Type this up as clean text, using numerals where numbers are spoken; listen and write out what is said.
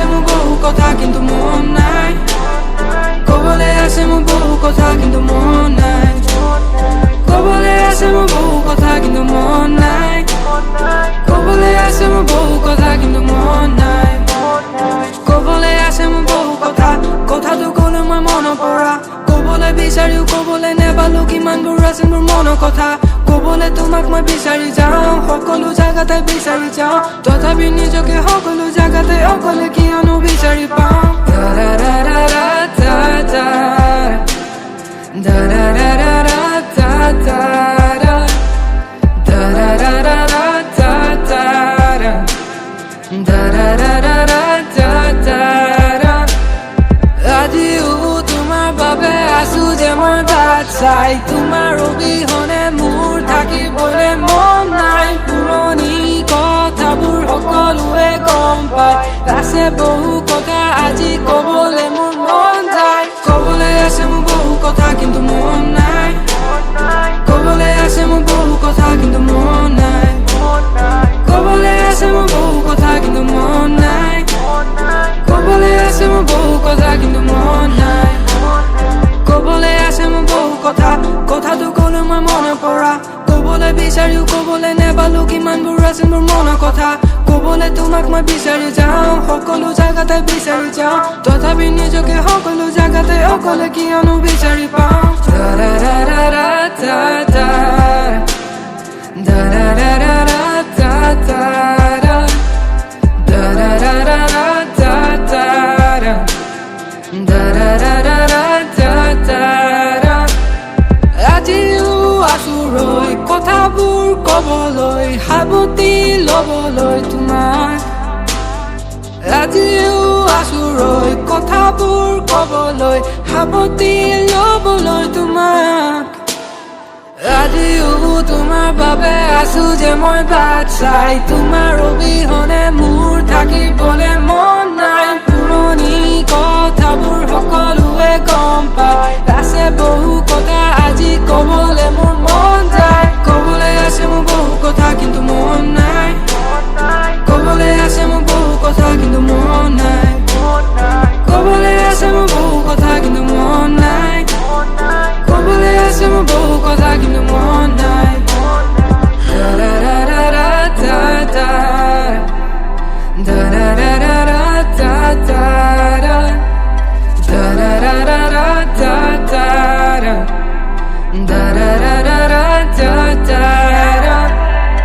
আসে মোৰ বহু কথা কিন্তু মন নাই ক'বলৈ আছে মোৰ বহু কথা কিন্তু মন নাই ক'বলৈ আছে মোৰ বহু কথা কিন্তু মন নাই ক'বলৈ আছে মোৰ বহু কথা কিন্তু মন নাই ক'বলৈ আছে মোৰ বহু কথা কথাটো ক'লো মই মনৰ পৰা ক'বলৈ বিচাৰিও ক'বলৈ নেপালো কিমানবোৰ আছে মোৰ মনৰ কথা ক'বলৈ তোমাক মই বিচাৰি যাওঁ সকলো জাগাতে বিচাৰি যাওঁ তথাপি নিজকে সকলো জাগাতে অকলে কিয়নো বিচাৰি পাওঁ আজিও তোমাৰ বাবে আছো যে মই বাট চাই তোমাৰ অবিহনে মোৰ থাকিবলৈ মন নাই পুৰণি কথাবোৰ সকলোৱে গম পায় আছে বহু কথা আজি ক'বলৈ মোৰ মন যায় ক'বলৈ আছে মোৰ বহু কথা কিন্তু মন নাই ক'বলৈ আছে মোৰ বহু কথা কিন্তু মন নাই ক'বলৈ আছে মোৰ বহু কথা কিন্তু মন নাই ক'বলৈ আছে মোৰ বহু কথা কিন্তু মন নাই ক'বলৈ আছে মোৰ বহু কথা কথাটো ক'লো মই মনৰ পৰা ক'বলৈ বিচাৰিও ক'বলৈ নেপালো কিমানবোৰ আছে মোৰ মনৰ কথা ক'বলৈ তোমাক মই বিচাৰি যাওঁ সকলো জাগাতে বিচাৰি যাওঁ তথাপি নিজকে সকলো জাগাতে অকলে কিয়নো বিচাৰি পাওঁ আজিও আছো ৰৈ কথাবোৰ ক'বলৈ সাৱতি ল'বলৈ তোমাক আজিও আছো ৰৈ কথাবোৰ ক'বলৈ সাৱতি ল'বলৈ তোমাক আজিও তোমাৰ বাবে আছো যে মই বাট চাই তোমাৰ অবিহনে মোৰ থাকিবলৈ মন নাই পুৰণি কথাবোৰ সকলোৱে গম পায় আছে বহু কথা আজি ক'বলৈ মোৰ মন যায় ক'বলৈ আছে মোৰ বহু কথা কিন্তু মন নাই ক'বলৈ আছে মোৰ বহু কথা কিন্তু মন নাই ক'বলৈ আছে মোৰ বহু কথা কিন্তু মন নাই ক'বলৈ আছে মোৰ বহু কথা কিন্তু মন নাই da